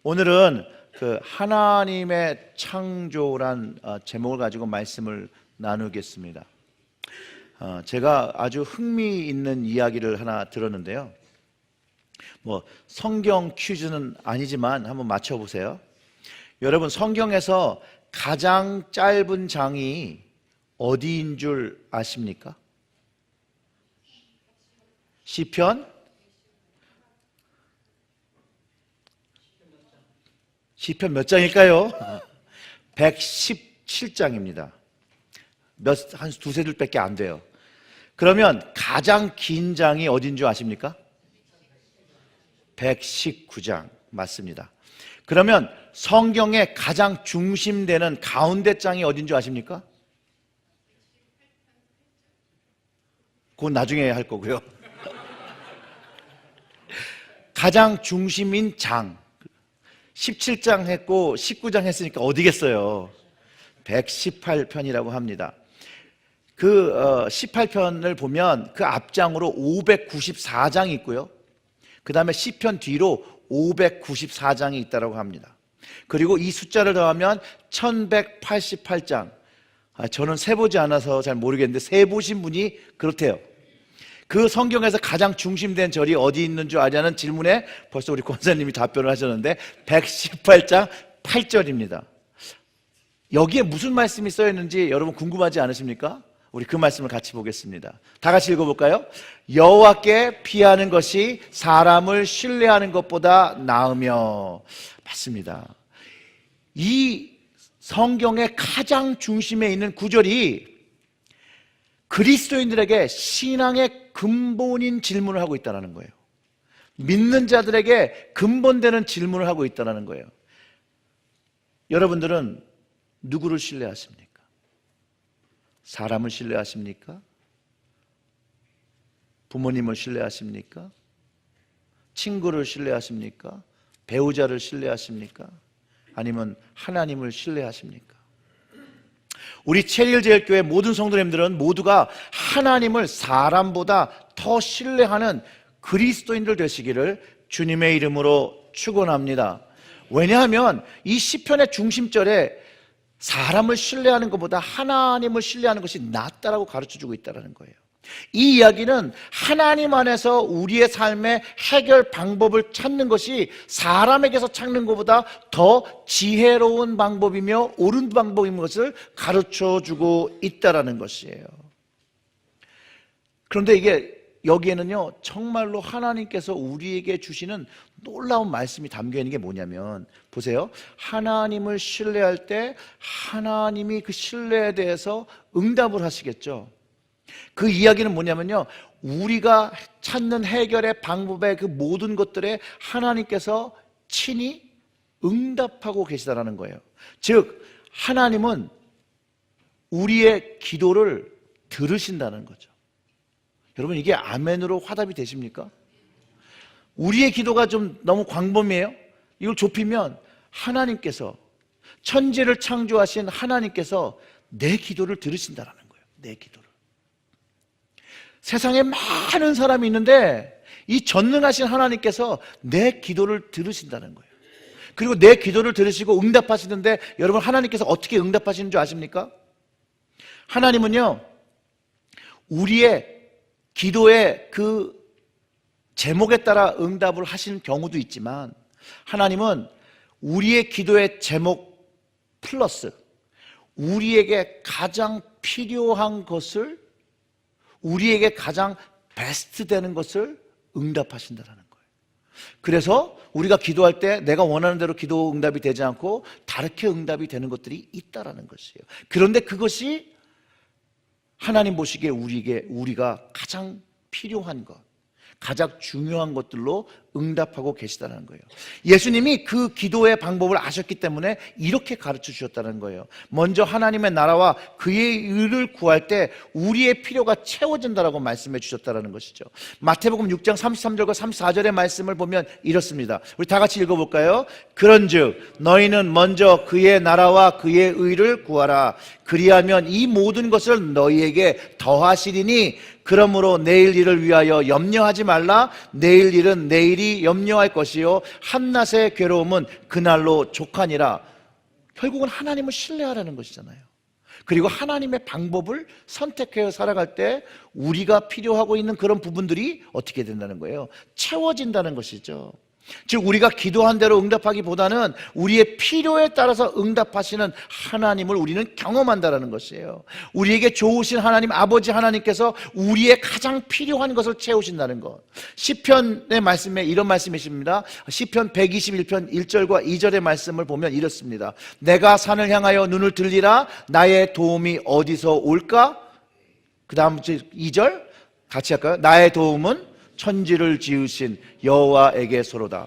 오늘은 그 하나님의 창조란 제목을 가지고 말씀을 나누겠습니다. 제가 아주 흥미있는 이야기를 하나 들었는데요. 성경 퀴즈는 아니지만 한번 맞춰보세요. 여러분, 성경에서 가장 짧은 장이 어디인 줄 아십니까? 시편? 시편 몇 장일까요? 117장입니다. 한 두세 줄밖에 안 돼요. 그러면 가장 긴 장이 어딘 줄 아십니까? 119장 맞습니다. 그러면 성경의 가장 중심되는 가운데 장이 어딘 줄 아십니까? 그건 나중에 할 거고요. 가장 중심인 장 17장 했고 19장 했으니까 어디겠어요? 118편이라고 합니다. 그 18편을 보면 그 앞장으로 594장이 있고요. 그 다음에 시편 뒤로 594장이 있다고 합니다. 그리고 이 숫자를 더하면 1188장. 저는 세보지 않아서 잘 모르겠는데 세보신 분이 그렇대요. 그 성경에서 가장 중심된 절이 어디 있는 줄 아냐는 질문에 벌써 우리 권사님이 답변을 하셨는데 118장 8절입니다. 여기에 무슨 말씀이 써 있는지 여러분 궁금하지 않으십니까? 우리 그 말씀을 같이 보겠습니다. 다 같이 읽어볼까요? 여호와께 피하는 것이 사람을 신뢰하는 것보다 나으며. 맞습니다. 이 성경의 가장 중심에 있는 구절이 그리스도인들에게 신앙의 근본인 질문을 하고 있다는 거예요. 믿는 자들에게 근본되는 질문을 하고 있다는 거예요. 여러분들은 누구를 신뢰하십니까? 사람을 신뢰하십니까? 부모님을 신뢰하십니까? 친구를 신뢰하십니까? 배우자를 신뢰하십니까? 아니면 하나님을 신뢰하십니까? 우리 체일제일교회 모든 성도님들은 모두가 하나님을 사람보다 더 신뢰하는 그리스도인들 되시기를 주님의 이름으로 축원합니다. 왜냐하면 이 시편의 중심절에 사람을 신뢰하는 것보다 하나님을 신뢰하는 것이 낫다라고 가르쳐주고 있다는 거예요. 이 이야기는 하나님 안에서 우리의 삶의 해결 방법을 찾는 것이 사람에게서 찾는 것보다 더 지혜로운 방법이며 옳은 방법인 것을 가르쳐주고 있다는 것이에요. 그런데 이게 여기에는요, 정말로 하나님께서 우리에게 주시는 놀라운 말씀이 담겨 있는 게 뭐냐면, 보세요. 하나님을 신뢰할 때 하나님이 그 신뢰에 대해서 응답을 하시겠죠. 그 이야기는 뭐냐면요, 우리가 찾는 해결의 방법의 그 모든 것들에 하나님께서 친히 응답하고 계시다라는 거예요. 즉, 하나님은 우리의 기도를 들으신다는 거죠. 여러분, 이게 아멘으로 화답이 되십니까? 우리의 기도가 좀 너무 광범위해요? 이걸 좁히면 하나님께서, 천지를 창조하신 하나님께서 내 기도를 들으신다는 거예요. 내 기도를. 세상에 많은 사람이 있는데 이 전능하신 하나님께서 내 기도를 들으신다는 거예요. 그리고 내 기도를 들으시고 응답하시는데, 여러분, 하나님께서 어떻게 응답하시는 줄 아십니까? 하나님은요, 우리의 기도의 그 제목에 따라 응답을 하시는 경우도 있지만, 하나님은 우리의 기도의 제목 플러스 우리에게 가장 필요한 것을, 우리에게 가장 베스트 되는 것을 응답하신다는 거예요. 그래서 우리가 기도할 때 내가 원하는 대로 기도 응답이 되지 않고 다르게 응답이 되는 것들이 있다라는 것이에요. 그런데 그것이 하나님 보시기에 우리가 가장 필요한 것, 가장 중요한 것들로 응답하고 계시다는 거예요. 예수님이 그 기도의 방법을 아셨기 때문에 이렇게 가르쳐 주셨다는 거예요. 먼저 하나님의 나라와 그의 의를 구할 때 우리의 필요가 채워진다라고 말씀해 주셨다는 것이죠. 마태복음 6장 33절과 34절의 말씀을 보면 이렇습니다. 우리 다 같이 읽어볼까요? 그런즉 너희는 먼저 그의 나라와 그의 의를 구하라. 그리하면 이 모든 것을 너희에게 더하시리니 그러므로 내일 일을 위하여 염려하지 말라. 내일 일은 내일이 내일이 염려할 것이요 한낮의 괴로움은 그날로 족하니라. 결국은 하나님을 신뢰하라는 것이잖아요. 그리고 하나님의 방법을 선택해서 살아갈 때 우리가 필요하고 있는 그런 부분들이 어떻게 된다는 거예요? 채워진다는 것이죠. 즉 우리가 기도한 대로 응답하기보다는 우리의 필요에 따라서 응답하시는 하나님을 우리는 경험한다는 것이에요. 우리에게 좋으신 하나님 아버지 하나님께서 우리의 가장 필요한 것을 채우신다는 것. 시편의 말씀에 이런 말씀이 있습니다. 시편 121편 1절과 2절의 말씀을 보면 이렇습니다. 내가 산을 향하여 눈을 들리라. 나의 도움이 어디서 올까? 그 다음 2절 같이 할까요? 나의 도움은 천지를 지으신 여호와에게서로다.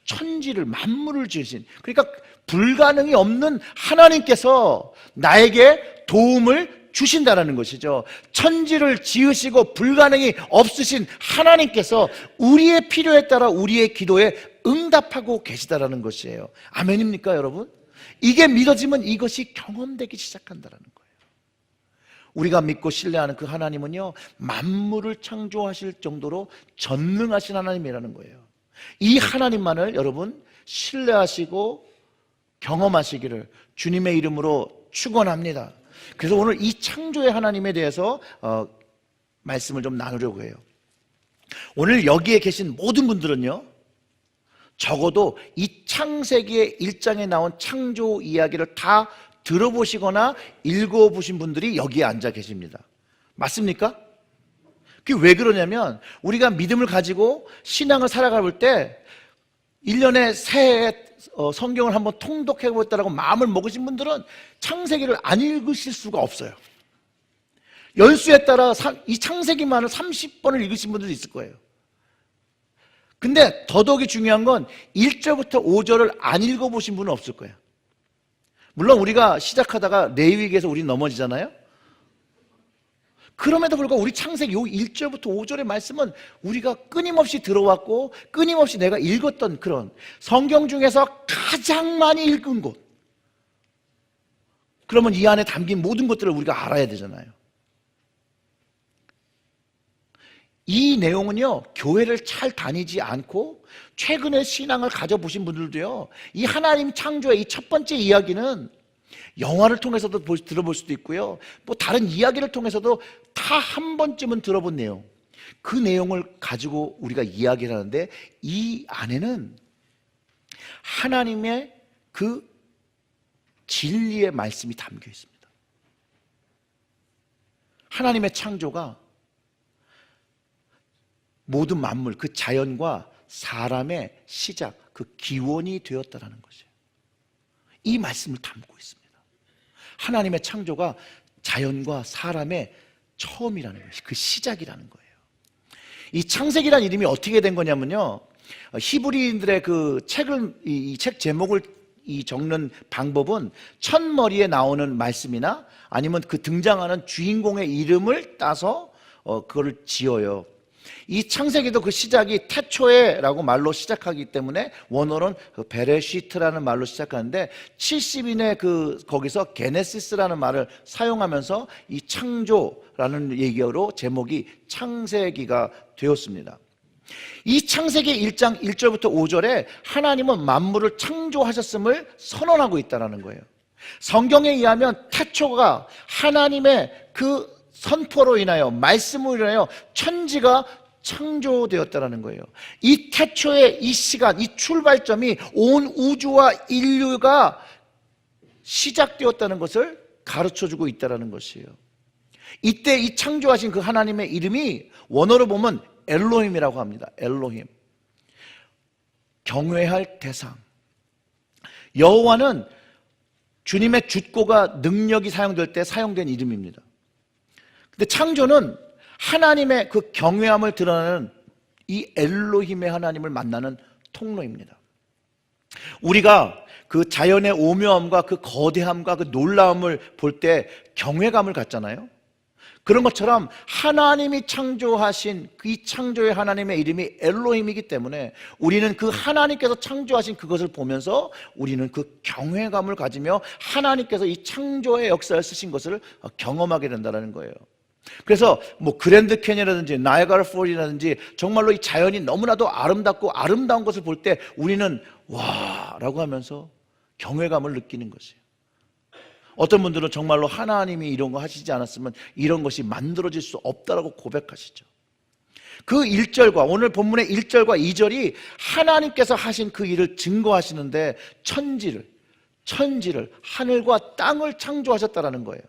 천지를 만물을 지으신, 그러니까 불가능이 없는 하나님께서 나에게 도움을 주신다는 것이죠. 천지를 지으시고 불가능이 없으신 하나님께서 우리의 필요에 따라 우리의 기도에 응답하고 계시다는 것이에요. 아멘입니까 여러분? 이게 믿어지면 이것이 경험되기 시작한다는 거예요. 우리가 믿고 신뢰하는 그 하나님은요, 만물을 창조하실 정도로 전능하신 하나님이라는 거예요. 이 하나님만을 여러분 신뢰하시고 경험하시기를 주님의 이름으로 축원합니다. 그래서 오늘 이 창조의 하나님에 대해서 말씀을 좀 나누려고 해요. 오늘 여기에 계신 모든 분들은요, 적어도 이 창세기의 1장에 나온 창조 이야기를 다 들어보시거나 읽어보신 분들이 여기에 앉아 계십니다. 맞습니까? 그게 왜 그러냐면 우리가 믿음을 가지고 신앙을 살아갈 때 1년에 새해 성경을 한번 통독해보겠다라고 마음을 먹으신 분들은 창세기를 안 읽으실 수가 없어요. 연수에 따라 이 창세기만을 30번을 읽으신 분들도 있을 거예요. 근데 더더욱이 중요한 건 1절부터 5절을 안 읽어보신 분은 없을 거예요. 물론 우리가 시작하다가 레위기에서 우리 넘어지잖아요. 그럼에도 불구하고 우리 창세기 요 1절부터 5절의 말씀은 우리가 끊임없이 들어왔고 끊임없이 내가 읽었던 그런 성경 중에서 가장 많이 읽은 곳. 그러면 이 안에 담긴 모든 것들을 우리가 알아야 되잖아요. 이 내용은요, 교회를 잘 다니지 않고 최근에 신앙을 가져보신 분들도요, 이 하나님 창조의 이 첫 번째 이야기는 영화를 통해서도 들어볼 수도 있고요, 뭐 다른 이야기를 통해서도 다 한 번쯤은 들어본 내용, 그 내용을 가지고 우리가 이야기를 하는데 이 안에는 하나님의 그 진리의 말씀이 담겨 있습니다. 하나님의 창조가 모든 만물, 그 자연과 사람의 시작, 그 기원이 되었다는 것이에요. 이 말씀을 담고 있습니다. 하나님의 창조가 자연과 사람의 처음이라는 것이 그 시작이라는 거예요. 이 창세기라는 이름이 어떻게 된 거냐면요, 히브리인들의 그 책을, 이 책 제목을 적는 방법은 첫머리에 나오는 말씀이나 아니면 그 등장하는 주인공의 이름을 따서 그걸 지어요. 이 창세기도 그 시작이 태초에라고 말로 시작하기 때문에 원어는 베레시트라는 말로 시작하는데 70인의 거기서 게네시스라는 말을 사용하면서 이 창조라는 얘기로 제목이 창세기가 되었습니다. 이 창세기 1장 1절부터 5절에 하나님은 만물을 창조하셨음을 선언하고 있다는 거예요. 성경에 의하면 태초가 하나님의 그 선포로 인하여, 말씀으로 인하여 천지가 창조되었다는 거예요. 이 태초의 이 시간, 이 출발점이 온 우주와 인류가 시작되었다는 것을 가르쳐주고 있다는 것이에요. 이때 이 창조하신 그 하나님의 이름이 원어로 보면 엘로힘이라고 합니다. 엘로힘, 경외할 대상. 여호와는 주님의 줏고가 능력이 사용될 때 사용된 이름입니다. 근데 창조는 하나님의 그 경외함을 드러내는 이 엘로힘의 하나님을 만나는 통로입니다. 우리가 그 자연의 오묘함과 그 거대함과 그 놀라움을 볼 때 경외감을 갖잖아요. 그런 것처럼 하나님이 창조하신 이 창조의 하나님의 이름이 엘로힘이기 때문에 우리는 그 하나님께서 창조하신 그것을 보면서 우리는 그 경외감을 가지며 하나님께서 이 창조의 역사를 쓰신 것을 경험하게 된다는 거예요. 그래서 뭐 그랜드 캐니언이라든지 나이아가라 폴이라든지 정말로 이 자연이 너무나도 아름답고 아름다운 것을 볼 때 우리는 와 라고 하면서 경외감을 느끼는 것이에요. 어떤 분들은 정말로 하나님이 이런 거 하시지 않았으면 이런 것이 만들어질 수 없다라고 고백하시죠. 그 1절과 오늘 본문의 1절과 2절이 하나님께서 하신 그 일을 증거하시는데 천지를 하늘과 땅을 창조하셨다라는 거예요.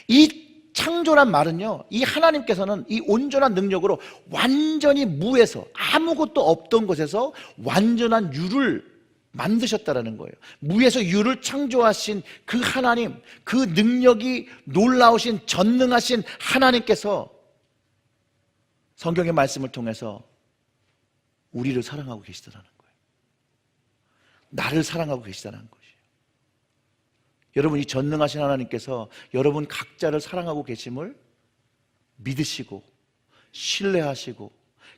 이 창조란 말은요, 이 하나님께서는 이 온전한 능력으로 완전히 무에서 아무것도 없던 곳에서 완전한 유를 만드셨다라는 거예요. 무에서 유를 창조하신 그 하나님, 그 능력이 놀라우신 전능하신 하나님께서 성경의 말씀을 통해서 우리를 사랑하고 계시다는 거예요. 나를 사랑하고 계시다는 것이에요. 여러분, 이 전능하신 하나님께서 여러분 각자를 사랑하고 계심을 믿으시고 신뢰하시고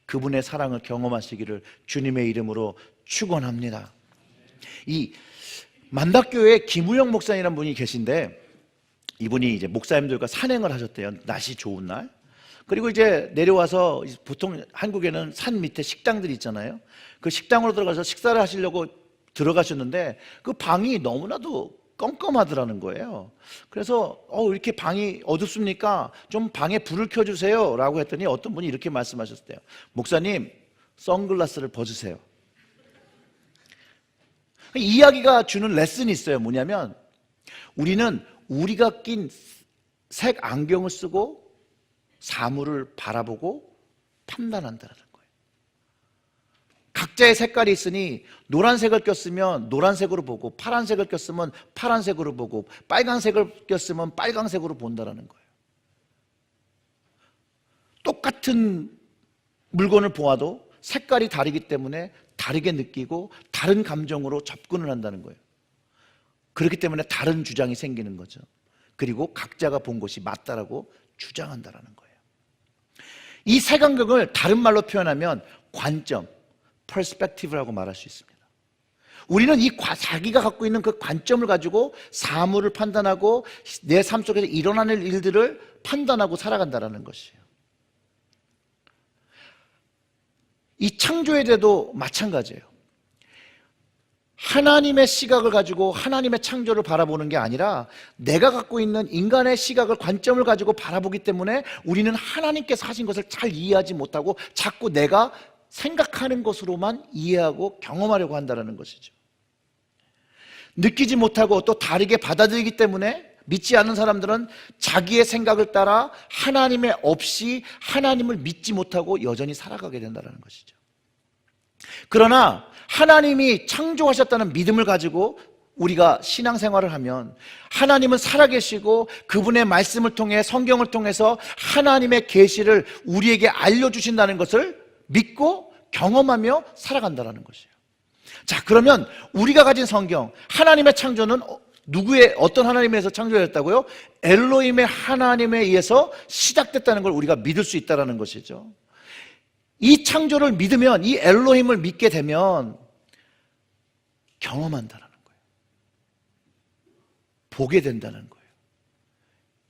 그분의 사랑을 경험하시기를 주님의 이름으로 축원합니다. 이 만닥교회에 김우영 목사님이라는 분이 계신데, 이분이 이제 목사님들과 산행을 하셨대요. 날씨 좋은 날. 그리고 이제 내려와서 보통 한국에는 산 밑에 식당들이 있잖아요. 그 식당으로 들어가서 식사를 하시려고 들어가셨는데 그 방이 너무나도 껌껌하더라는 거예요. 그래서 이렇게 방이 어둡습니까? 좀 방에 불을 켜주세요 라고 했더니 어떤 분이 이렇게 말씀하셨대요. 목사님, 선글라스를 벗으세요. 이 이야기가 주는 레슨이 있어요. 뭐냐면 우리는 우리가 낀 색 안경을 쓰고 사물을 바라보고 판단한다는 거예요. 각자의 색깔이 있으니 노란색을 꼈으면 노란색으로 보고 파란색을 꼈으면 파란색으로 보고 빨간색을 꼈으면 빨간색으로 본다는 거예요. 똑같은 물건을 보아도 색깔이 다르기 때문에 다르게 느끼고 다른 감정으로 접근을 한다는 거예요. 그렇기 때문에 다른 주장이 생기는 거죠. 그리고 각자가 본 것이 맞다라고 주장한다는 거예요. 이 색안경을 다른 말로 표현하면 관점, 퍼스펙티브라고 말할 수 있습니다. 우리는 이 자기가 갖고 있는 그 관점을 가지고 사물을 판단하고 내 삶 속에서 일어나는 일들을 판단하고 살아간다는 것이에요. 이 창조에 대해도 마찬가지예요. 하나님의 시각을 가지고 하나님의 창조를 바라보는 게 아니라 내가 갖고 있는 인간의 시각을, 관점을 가지고 바라보기 때문에 우리는 하나님께서 하신 것을 잘 이해하지 못하고 자꾸 내가 생각하는 것으로만 이해하고 경험하려고 한다는 것이죠. 느끼지 못하고 또 다르게 받아들이기 때문에 믿지 않는 사람들은 자기의 생각을 따라 하나님의 없이 하나님을 믿지 못하고 여전히 살아가게 된다는 것이죠. 그러나 하나님이 창조하셨다는 믿음을 가지고 우리가 신앙생활을 하면 하나님은 살아계시고 그분의 말씀을 통해, 성경을 통해서 하나님의 계시를 우리에게 알려주신다는 것을 믿고 경험하며 살아간다는 것이에요. 자, 그러면 우리가 가진 성경, 하나님의 창조는 누구의, 어떤 하나님에 의해서 창조되었다고요? 엘로힘의 하나님에 의해서 시작됐다는 걸 우리가 믿을 수 있다는 것이죠. 이 창조를 믿으면, 이 엘로힘을 믿게 되면 경험한다는 거예요. 보게 된다는 거예요.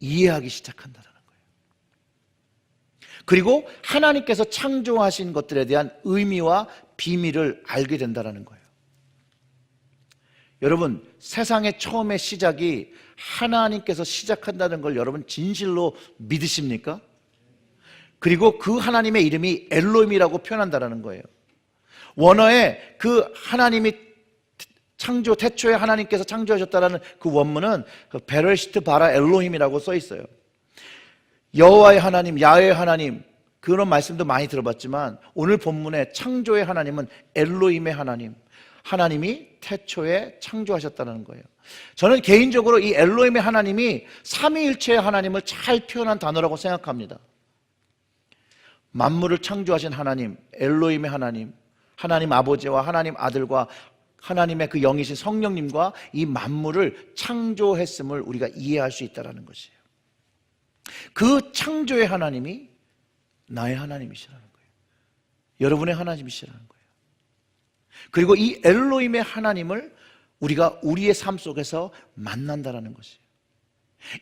이해하기 시작한다는 거예요. 그리고 하나님께서 창조하신 것들에 대한 의미와 비밀을 알게 된다는 거예요. 여러분, 세상의 처음의 시작이 하나님께서 시작한다는 걸 여러분 진실로 믿으십니까? 그리고 그 하나님의 이름이 엘로힘이라고 표현한다는 거예요. 원어에 그 하나님이 창조, 태초에 하나님께서 창조하셨다는 그 원문은 베레시트 바라 엘로힘이라고 써 있어요. 여호와의 하나님, 야훼의 하나님, 그런 말씀도 많이 들어봤지만 오늘 본문의 창조의 하나님은 엘로힘의 하나님, 하나님이 태초에 창조하셨다는 거예요. 저는 개인적으로 이 엘로힘의 하나님이 삼위일체의 하나님을 잘 표현한 단어라고 생각합니다. 만물을 창조하신 하나님, 엘로힘의 하나님, 하나님 아버지와 하나님 아들과 하나님의 그 영이신 성령님과 이 만물을 창조했음을 우리가 이해할 수 있다는 것이에요. 그 창조의 하나님이 나의 하나님이시라는 거예요. 여러분의 하나님이시라는 거예요. 그리고 이 엘로힘의 하나님을 우리가 우리의 삶 속에서 만난다는 것이에요.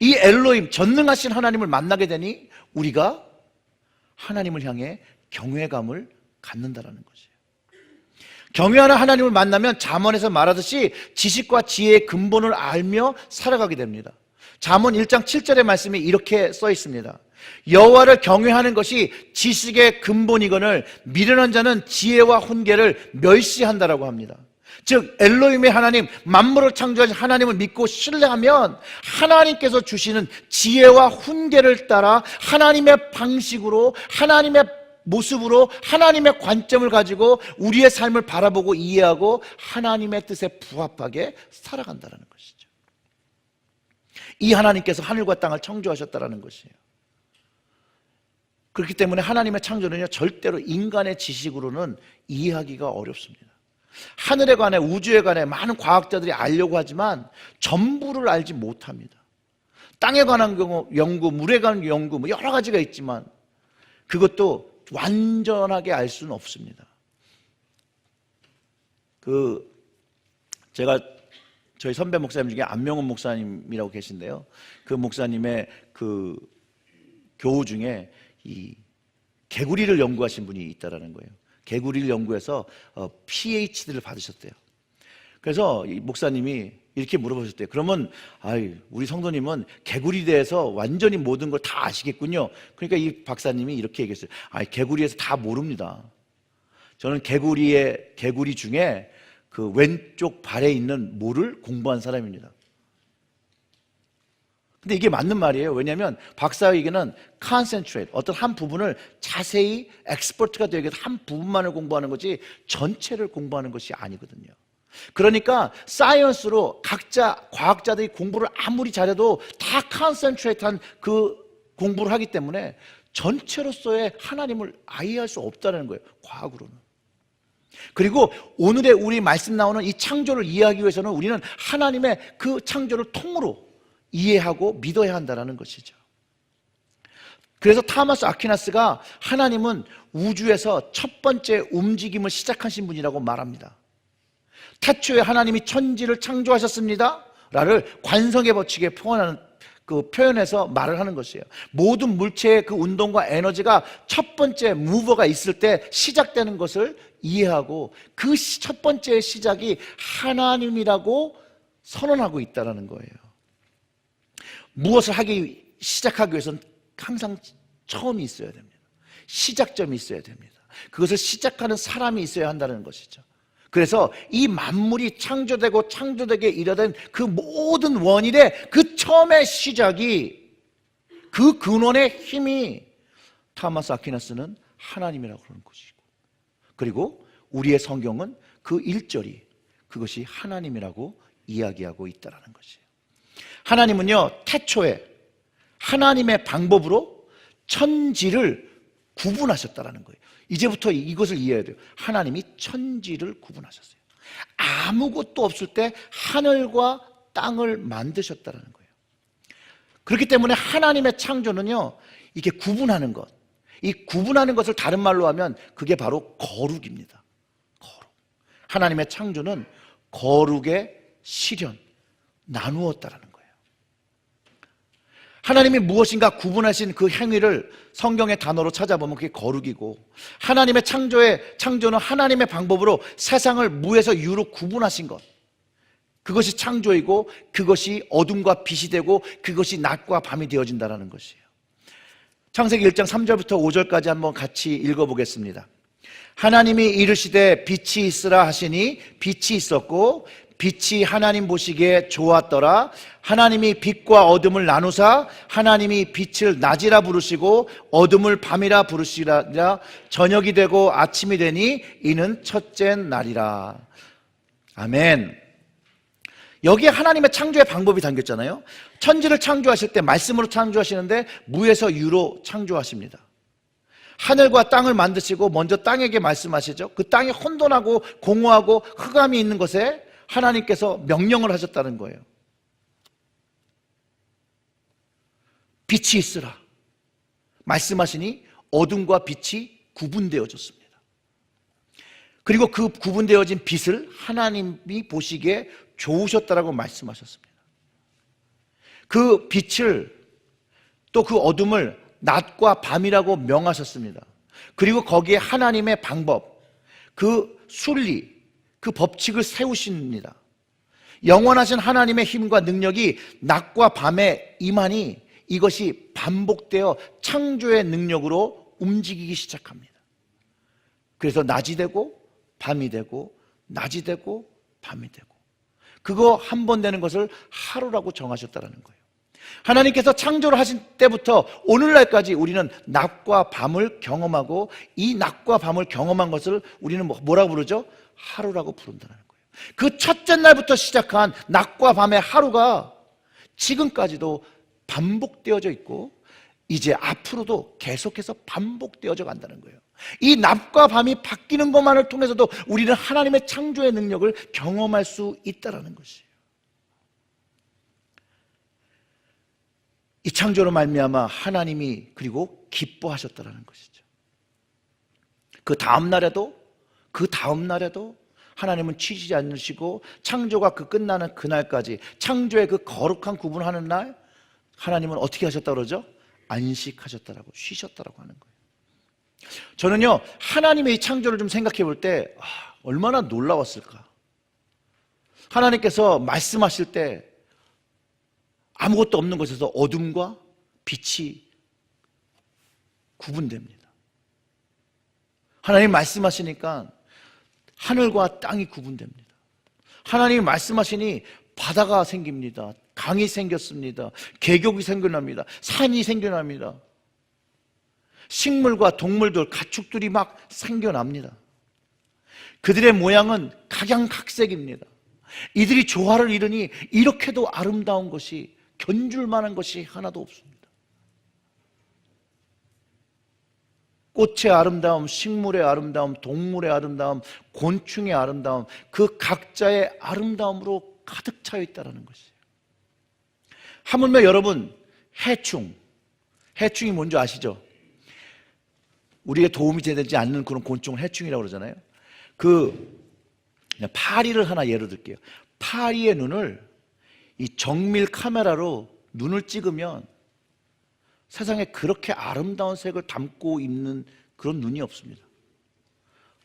이 엘로힘, 전능하신 하나님을 만나게 되니 우리가 하나님을 향해 경외감을 갖는다라는 것이에요. 경외하는 하나님을 만나면 잠언에서 말하듯이 지식과 지혜의 근본을 알며 살아가게 됩니다. 잠언 1장 7절의 말씀이 이렇게 써 있습니다. 여호와를 경외하는 것이 지식의 근본이거늘 미련한 자는 지혜와 훈계를 멸시한다라고 합니다. 즉 엘로힘의 하나님, 만물을 창조하신 하나님을 믿고 신뢰하면 하나님께서 주시는 지혜와 훈계를 따라 하나님의 방식으로, 하나님의 모습으로, 하나님의 관점을 가지고 우리의 삶을 바라보고 이해하고 하나님의 뜻에 부합하게 살아간다는 것이죠. 이 하나님께서 하늘과 땅을 창조하셨다는 것이에요. 그렇기 때문에 하나님의 창조는요, 절대로 인간의 지식으로는 이해하기가 어렵습니다. 하늘에 관해, 우주에 관해 많은 과학자들이 알려고 하지만 전부를 알지 못합니다. 땅에 관한 연구, 물에 관한 연구, 여러 가지가 있지만 그것도 완전하게 알 수는 없습니다. 제가 저희 선배 목사님 중에 안명훈 목사님이라고 계신데요. 그 목사님의 그 교우 중에 이 개구리를 연구하신 분이 있다라는 거예요. 개구리를 연구해서 PhD를 받으셨대요. 그래서 이 목사님이 이렇게 물어보셨대요. 그러면 우리 성도님은 개구리에 대해서 완전히 모든 걸 다 아시겠군요. 그러니까 이 박사님이 이렇게 얘기했어요. 개구리에서 다 모릅니다. 저는 개구리 중에 그 왼쪽 발에 있는 모를 공부한 사람입니다. 근데 이게 맞는 말이에요. 왜냐하면 박사에게는 concentrate, 어떤 한 부분을 자세히 엑스퍼트가 되기 위해서 한 부분만을 공부하는 거지 전체를 공부하는 것이 아니거든요. 그러니까 사이언스로 각자 과학자들이 공부를 아무리 잘해도 다 concentrate한 그 공부를 하기 때문에 전체로서의 하나님을 이해할 수 없다는 거예요. 과학으로는. 그리고 오늘의 우리 말씀 나오는 이 창조를 이해하기 위해서는 우리는 하나님의 그 창조를 통으로 이해하고 믿어야 한다는 것이죠. 그래서 타마스 아퀴나스가 하나님은 우주에서 첫 번째 움직임을 시작하신 분이라고 말합니다. 태초에 하나님이 천지를 창조하셨습니다 라를 관성의 법칙에 표현해서 말을 하는 것이에요. 모든 물체의 그 운동과 에너지가 첫 번째 무버가 있을 때 시작되는 것을 이해하고 그 첫 번째 시작이 하나님이라고 선언하고 있다는 거예요. 무엇을 시작하기 위해서는 항상 처음이 있어야 됩니다. 시작점이 있어야 됩니다. 그것을 시작하는 사람이 있어야 한다는 것이죠. 그래서 이 만물이 창조되고 창조되게 이르된 그 모든 원인의 그 처음의 시작이, 그 근원의 힘이 타마스 아퀴나스는 하나님이라고 그러는 것이고, 그리고 우리의 성경은 그 1절이 그것이 하나님이라고 이야기하고 있다는 것이에요. 하나님은요, 태초에 하나님의 방법으로 천지를 구분하셨다는 거예요. 이제부터 이것을 이해해야 돼요. 하나님이 천지를 구분하셨어요. 아무것도 없을 때 하늘과 땅을 만드셨다는 거예요. 그렇기 때문에 하나님의 창조는요, 이게 구분하는 것, 이 구분하는 것을 다른 말로 하면 그게 바로 거룩입니다. 거룩. 하나님의 창조는 거룩의 실현, 나누었다라는 거예요. 하나님이 무엇인가 구분하신 그 행위를 성경의 단어로 찾아보면 그게 거룩이고, 하나님의 창조는 하나님의 방법으로 세상을 무에서 유로 구분하신 것, 그것이 창조이고 그것이 어둠과 빛이 되고 그것이 낮과 밤이 되어진다는 것이에요. 창세기 1장 3절부터 5절까지 한번 같이 읽어보겠습니다. 하나님이 이르시되 빛이 있으라 하시니 빛이 있었고 빛이 하나님 보시기에 좋았더라. 하나님이 빛과 어둠을 나누사 하나님이 빛을 낮이라 부르시고 어둠을 밤이라 부르시라. 저녁이 되고 아침이 되니 이는 첫째 날이라. 아멘. 여기에 하나님의 창조의 방법이 담겼잖아요. 천지를 창조하실 때 말씀으로 창조하시는데 무에서 유로 창조하십니다. 하늘과 땅을 만드시고 먼저 땅에게 말씀하시죠. 그 땅이 혼돈하고 공허하고 흑암이 있는 것에 하나님께서 명령을 하셨다는 거예요. 빛이 있으라 말씀하시니 어둠과 빛이 구분되어졌습니다. 그리고 그 구분되어진 빛을 하나님이 보시기에 좋으셨다라고 말씀하셨습니다. 그 빛을 또 그 어둠을 낮과 밤이라고 명하셨습니다. 그리고 거기에 하나님의 방법, 그 순리, 그 법칙을 세우십니다. 영원하신 하나님의 힘과 능력이 낮과 밤에 임하니 이것이 반복되어 창조의 능력으로 움직이기 시작합니다. 그래서 낮이 되고 밤이 되고 낮이 되고 밤이 되고, 그거 한 번 되는 것을 하루라고 정하셨다는 거예요. 하나님께서 창조를 하신 때부터 오늘날까지 우리는 낮과 밤을 경험하고, 이 낮과 밤을 경험한 것을 우리는 뭐라고 부르죠? 하루라고 부른다는 거예요. 그 첫째 날부터 시작한 낮과 밤의 하루가 지금까지도 반복되어져 있고, 이제 앞으로도 계속해서 반복되어져 간다는 거예요. 이 낮과 밤이 바뀌는 것만을 통해서도 우리는 하나님의 창조의 능력을 경험할 수 있다는 것이에요. 이 창조로 말미암아 하나님이 그리고 기뻐하셨다는 것이죠. 그 다음 날에도 하나님은 쉬지 않으시고 창조가 그 끝나는 그날까지, 창조의 그 거룩한 구분하는 날, 하나님은 어떻게 하셨다고 그러죠? 안식하셨다라고, 쉬셨다라고 하는 거예요. 저는요, 하나님의 이 창조를 좀 생각해 볼 때 얼마나 놀라웠을까. 하나님께서 말씀하실 때 아무것도 없는 곳에서 어둠과 빛이 구분됩니다. 하나님 말씀하시니까 하늘과 땅이 구분됩니다. 하나님이 말씀하시니 바다가 생깁니다. 강이 생겼습니다. 계곡이 생겨납니다. 산이 생겨납니다. 식물과 동물들, 가축들이 막 생겨납니다. 그들의 모양은 각양각색입니다. 이들이 조화를 이루니 이렇게도 아름다운 것이, 견줄 만한 것이 하나도 없습니다. 꽃의 아름다움, 식물의 아름다움, 동물의 아름다움, 곤충의 아름다움, 그 각자의 아름다움으로 가득 차여 있다는 것이에요. 하물며 여러분, 해충이 뭔지 아시죠? 우리에게 도움이 되지 않는 그런 곤충을 해충이라고 그러잖아요. 파리를 하나 예로 들게요. 파리의 눈을 이 정밀 카메라로 눈을 찍으면 세상에 그렇게 아름다운 색을 담고 있는 그런 눈이 없습니다.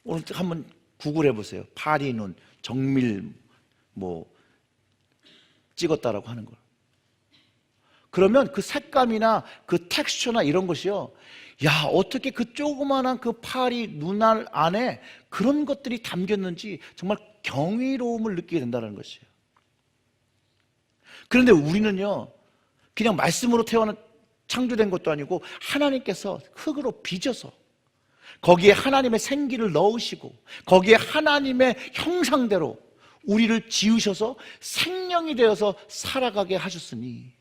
오늘 한번 구글해 보세요. 파리 눈, 정밀 찍었다라고 하는 걸. 그러면 그 색감이나 그 텍스처나 이런 것이요, 야, 어떻게 그 조그만한 그 파리 눈알 안에 그런 것들이 담겼는지 정말 경이로움을 느끼게 된다는 것이에요. 그런데 우리는요, 그냥 말씀으로 창조된 것도 아니고 하나님께서 흙으로 빚어서 거기에 하나님의 생기를 넣으시고 거기에 하나님의 형상대로 우리를 지으셔서 생명이 되어서 살아가게 하셨으니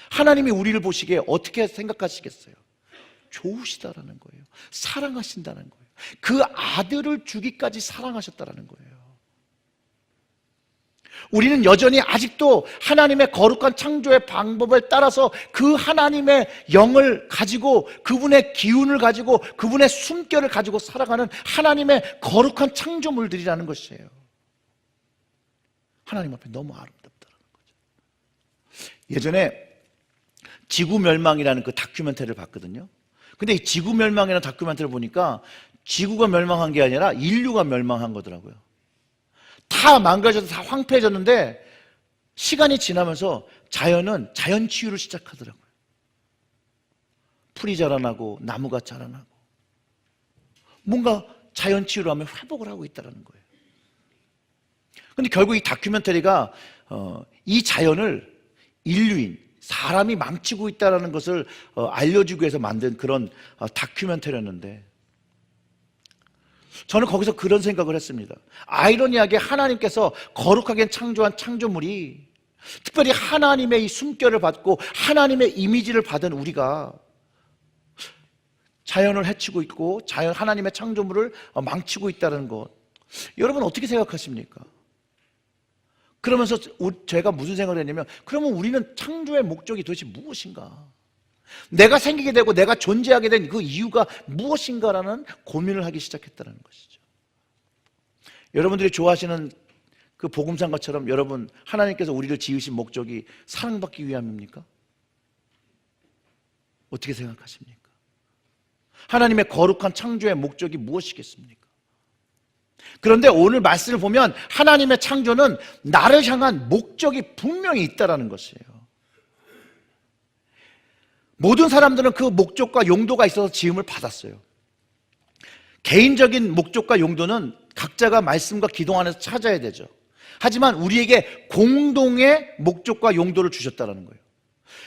하나님이 우리를 보시기에 어떻게 생각하시겠어요? 좋으시다라는 거예요. 사랑하신다는 거예요. 그 아들을 주기까지 사랑하셨다라는 거예요. 우리는 여전히 아직도 하나님의 거룩한 창조의 방법을 따라서 그 하나님의 영을 가지고, 그분의 기운을 가지고, 그분의 숨결을 가지고 살아가는 하나님의 거룩한 창조물들이라는 것이에요. 하나님 앞에 너무 아름답다는 거죠. 예전에 지구멸망이라는 그 다큐멘터리를 봤거든요. 근데 이 지구멸망이라는 다큐멘터리를 보니까 지구가 멸망한 게 아니라 인류가 멸망한 거더라고요. 다 망가져서 다 황폐해졌는데 시간이 지나면서 자연은 자연 치유를 시작하더라고요. 풀이 자라나고 나무가 자라나고 뭔가 자연 치유를 하면 회복을 하고 있다는 거예요. 근데 결국 이 다큐멘터리가 이 자연을 인류인 사람이 망치고 있다는 것을 알려주기 위해서 만든 그런 다큐멘터리였는데, 저는 거기서 그런 생각을 했습니다. 아이러니하게 하나님께서 거룩하게 창조한 창조물이, 특별히 하나님의 이 숨결을 받고 하나님의 이미지를 받은 우리가 자연을 해치고 있고 하나님의 창조물을 망치고 있다는 것, 여러분 어떻게 생각하십니까? 그러면서 제가 무슨 생각을 했냐면, 그러면 우리는 창조의 목적이 도대체 무엇인가? 내가 생기게 되고 내가 존재하게 된 그 이유가 무엇인가라는 고민을 하기 시작했다는 것이죠. 여러분들이 좋아하시는 그 복음산 것처럼 여러분 하나님께서 우리를 지으신 목적이 사랑받기 위함입니까? 어떻게 생각하십니까? 하나님의 거룩한 창조의 목적이 무엇이겠습니까? 그런데 오늘 말씀을 보면 하나님의 창조는 나를 향한 목적이 분명히 있다는 것이에요. 모든 사람들은 그 목적과 용도가 있어서 지음을 받았어요. 개인적인 목적과 용도는 각자가 말씀과 기도 안에서 찾아야 되죠. 하지만 우리에게 공동의 목적과 용도를 주셨다는 거예요.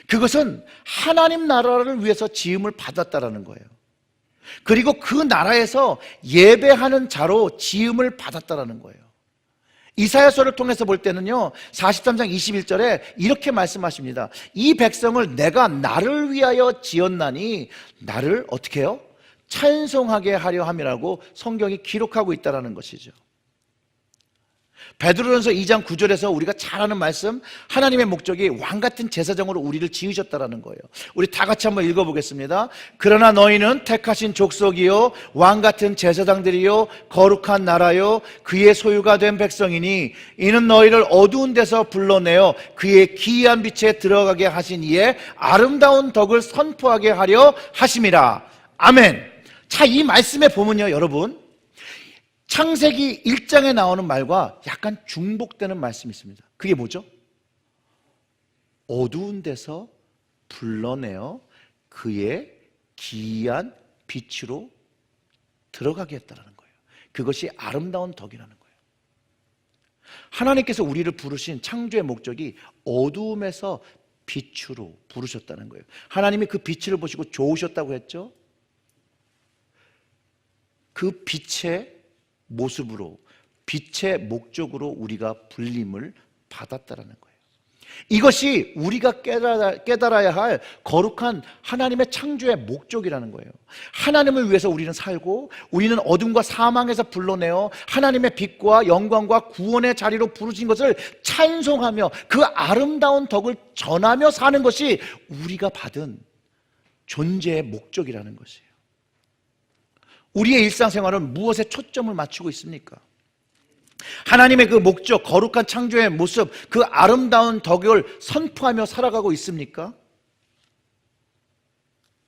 그것은 하나님 나라를 위해서 지음을 받았다는 거예요. 그리고 그 나라에서 예배하는 자로 지음을 받았다는 거예요. 이사야서를 통해서 볼 때는요 43장 21절에 이렇게 말씀하십니다. 이 백성을 내가 나를 위하여 지었나니 나를 어떻게 해요? 찬송하게 하려 함이라고 성경이 기록하고 있다는 것이죠. 베드로전서 2장 9절에서 우리가 잘 아는 말씀, 하나님의 목적이 왕같은 제사장으로 우리를 지으셨다는 거예요. 우리 다 같이 한번 읽어보겠습니다. 그러나 너희는 택하신 족속이요 왕같은 제사장들이요 거룩한 나라요 그의 소유가 된 백성이니 이는 너희를 어두운 데서 불러내어 그의 기이한 빛에 들어가게 하신 이의 아름다운 덕을 선포하게 하려 하심이라. 아멘. 자, 이 말씀에 보면요 여러분, 창세기 1장에 나오는 말과 약간 중복되는 말씀이 있습니다. 그게 뭐죠? 어두운 데서 불러내어 그의 기이한 빛으로 들어가게 했다는 거예요. 그것이 아름다운 덕이라는 거예요. 하나님께서 우리를 부르신 창조의 목적이 어두움에서 빛으로 부르셨다는 거예요. 하나님이 그 빛을 보시고 좋으셨다고 했죠. 그 빛의 모습으로, 빛의 목적으로 우리가 불림을 받았다는 거예요. 이것이 우리가 깨달아야 할 거룩한 하나님의 창조의 목적이라는 거예요. 하나님을 위해서 우리는 살고, 우리는 어둠과 사망에서 불러내어 하나님의 빛과 영광과 구원의 자리로 부르신 것을 찬송하며 그 아름다운 덕을 전하며 사는 것이 우리가 받은 존재의 목적이라는 것이에요. 우리의 일상생활은 무엇에 초점을 맞추고 있습니까? 하나님의 그 목적, 거룩한 창조의 모습, 그 아름다운 덕을 선포하며 살아가고 있습니까?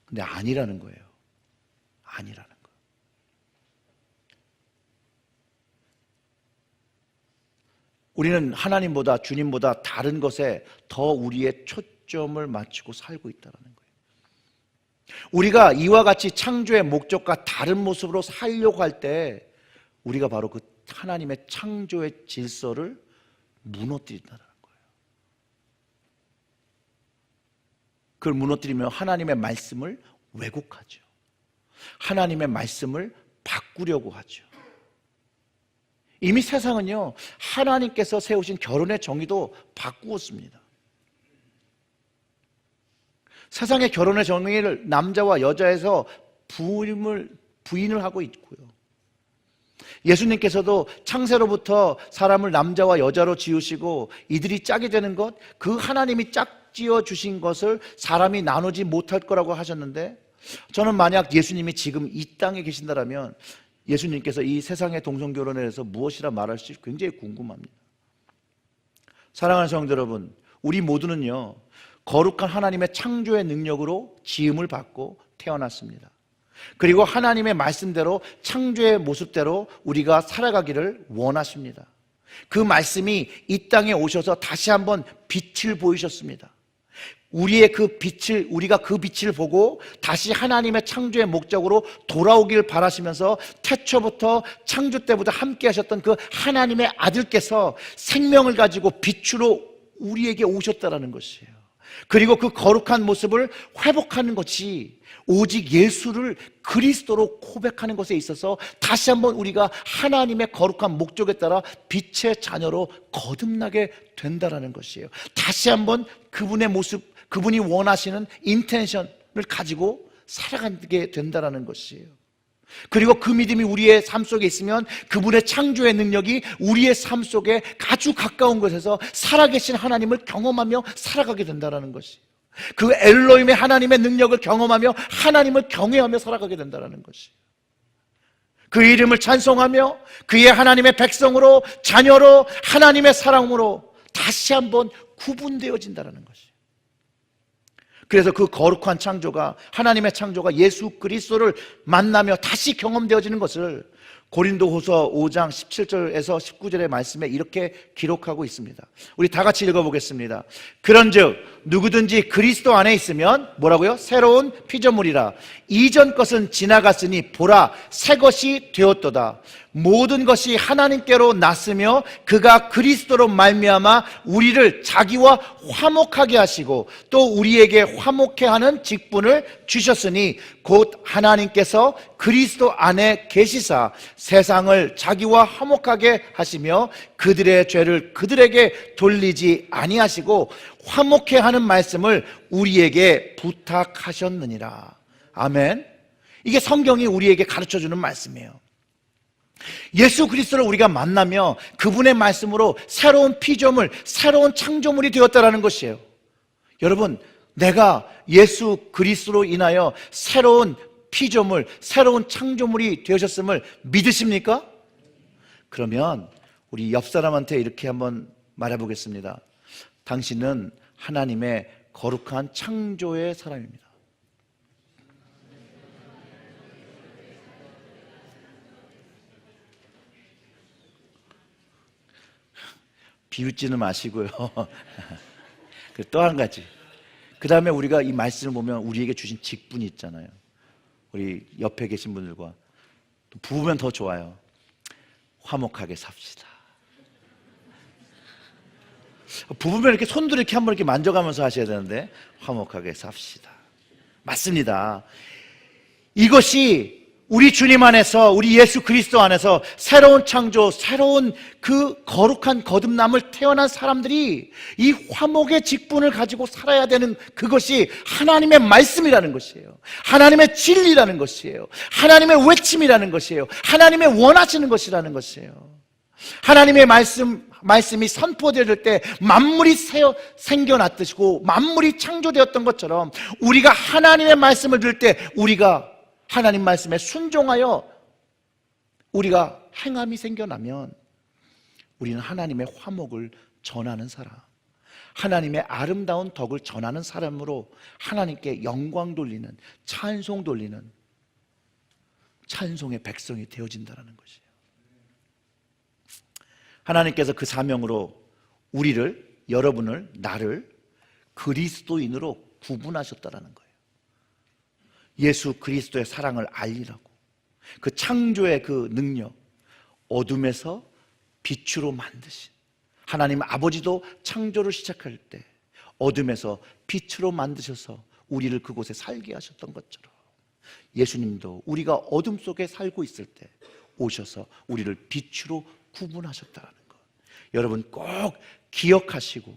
근데 아니라는 거예요. 아니라는 거예요. 우리는 하나님보다, 주님보다 다른 것에 더 우리의 초점을 맞추고 살고 있다는 거예요. 우리가 이와 같이 창조의 목적과 다른 모습으로 살려고 할 때 우리가 바로 그 하나님의 창조의 질서를 무너뜨린다는 거예요. 그걸 무너뜨리면 하나님의 말씀을 왜곡하죠. 하나님의 말씀을 바꾸려고 하죠. 이미 세상은요 하나님께서 세우신 결혼의 정의도 바꾸었습니다. 세상의 결혼의 정의를 남자와 여자에서 부인을 하고 있고요. 예수님께서도 창세로부터 사람을 남자와 여자로 지으시고 이들이 짝이 되는 것, 그 하나님이 짝지어 주신 것을 사람이 나누지 못할 거라고 하셨는데, 저는 만약 예수님이 지금 이 땅에 계신다면 예수님께서 이 세상의 동성결혼에 대해서 무엇이라 말할지 굉장히 궁금합니다. 사랑하는 성도 여러분, 우리 모두는요 거룩한 하나님의 창조의 능력으로 지음을 받고 태어났습니다. 그리고 하나님의 말씀대로 창조의 모습대로 우리가 살아가기를 원하십니다. 그 말씀이 이 땅에 오셔서 다시 한번 빛을 보이셨습니다. 우리가 그 빛을 보고 다시 하나님의 창조의 목적으로 돌아오길 바라시면서 태초부터 창조 때부터 함께 하셨던 그 하나님의 아들께서 생명을 가지고 빛으로 우리에게 오셨다는 것이에요. 그리고 그 거룩한 모습을 회복하는 것이 오직 예수를 그리스도로 고백하는 것에 있어서 다시 한번 우리가 하나님의 거룩한 목적에 따라 빛의 자녀로 거듭나게 된다는 것이에요. 다시 한번 그분의 모습, 그분이 원하시는 인텐션을 가지고 살아가게 된다는 것이에요. 그리고 그 믿음이 우리의 삶 속에 있으면 그분의 창조의 능력이 우리의 삶 속에 아주 가까운 곳에서 살아계신 하나님을 경험하며 살아가게 된다는 것이에요. 그 엘로힘의 하나님의 능력을 경험하며 하나님을 경외하며 살아가게 된다는 것이에요. 그 이름을 찬송하며 그의 하나님의 백성으로, 자녀로, 하나님의 사랑으로 다시 한번 구분되어진다는 것이에요. 그래서 그 거룩한 창조가, 하나님의 창조가 예수 그리스도를 만나며 다시 경험되어지는 것을 고린도후서 5장 17절에서 19절의 말씀에 이렇게 기록하고 있습니다. 우리 다 같이 읽어보겠습니다. 그런즉 누구든지 그리스도 안에 있으면 뭐라고요? 새로운 피조물이라. 이전 것은 지나갔으니 보라, 새 것이 되었도다. 모든 것이 하나님께로 났으며 그가 그리스도로 말미암아 우리를 자기와 화목하게 하시고 또 우리에게 화목해 하는 직분을 주셨으니 곧 하나님께서 그리스도 안에 계시사 세상을 자기와 화목하게 하시며 그들의 죄를 그들에게 돌리지 아니하시고 화목해 하는 말씀을 우리에게 부탁하셨느니라. 아멘. 이게 성경이 우리에게 가르쳐주는 말씀이에요. 예수 그리스도를 우리가 만나며 그분의 말씀으로 새로운 피조물, 새로운 창조물이 되었다라는 것이에요. 여러분, 내가 예수 그리스도로 인하여 새로운 피조물, 새로운 창조물이 되셨음을 믿으십니까? 그러면 우리 옆 사람한테 이렇게 한번 말해보겠습니다. 당신은 하나님의 거룩한 창조의 사람입니다. 비웃지는 마시고요. 또 한 가지. 그 다음에 우리가 이 말씀을 보면 우리에게 주신 직분이 있잖아요. 우리 옆에 계신 분들과 또 부부면 더 좋아요. 화목하게 삽시다. 부부면 이렇게 손도 이렇게 한번 이렇게 만져가면서 하셔야 되는데 화목하게 삽시다. 맞습니다. 이것이 우리 주님 안에서, 우리 예수 그리스도 안에서 새로운 창조, 새로운 그 거룩한 거듭남을 태어난 사람들이 이 화목의 직분을 가지고 살아야 되는 그것이 하나님의 말씀이라는 것이에요. 하나님의 진리라는 것이에요. 하나님의 외침이라는 것이에요. 하나님의 원하시는 것이라는 것이에요. 하나님의 말씀이 선포되어질 때 만물이 생겨났듯이고 만물이 창조되었던 것처럼 우리가 하나님의 말씀을 들을 때 우리가 하나님 말씀에 순종하여 우리가 행함이 생겨나면 우리는 하나님의 화목을 전하는 사람, 하나님의 아름다운 덕을 전하는 사람으로 하나님께 영광 돌리는, 찬송 돌리는 찬송의 백성이 되어진다는 것이에요. 하나님께서 그 사명으로 우리를, 여러분을, 나를 그리스도인으로 구분하셨다는 거예요. 예수 그리스도의 사랑을 알리라고, 그 창조의 그 능력, 어둠에서 빛으로 만드신 하나님 아버지도 창조를 시작할 때 어둠에서 빛으로 만드셔서 우리를 그곳에 살게 하셨던 것처럼 예수님도 우리가 어둠 속에 살고 있을 때 오셔서 우리를 빛으로 구분하셨다는 것, 여러분 꼭 기억하시고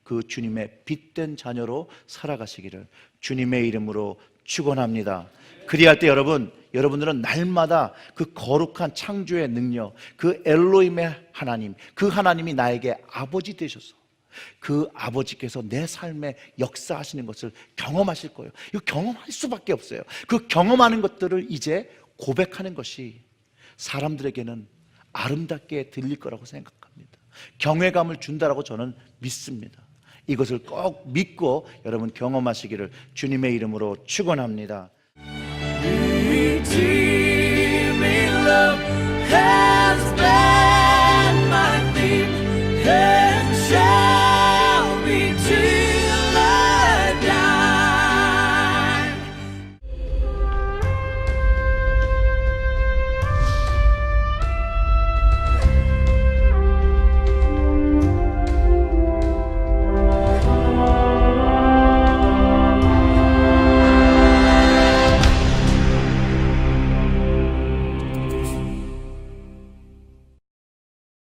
그 주님의 빛된 자녀로 살아가시기를 주님의 이름으로 축원합니다. 그리할 때 여러분들은 날마다 그 거룩한 창조의 능력, 그 엘로힘의 하나님, 그 하나님이 나에게 아버지 되셔서 그 아버지께서 내 삶에 역사하시는 것을 경험하실 거예요. 이거 경험할 수밖에 없어요. 그 경험하는 것들을 이제 고백하는 것이 사람들에게는 아름답게 들릴 거라고 생각합니다. 경외감을 준다라고 저는 믿습니다. 이것을 꼭 믿고 여러분 경험하시기를 주님의 이름으로 축원합니다. Redeeming love.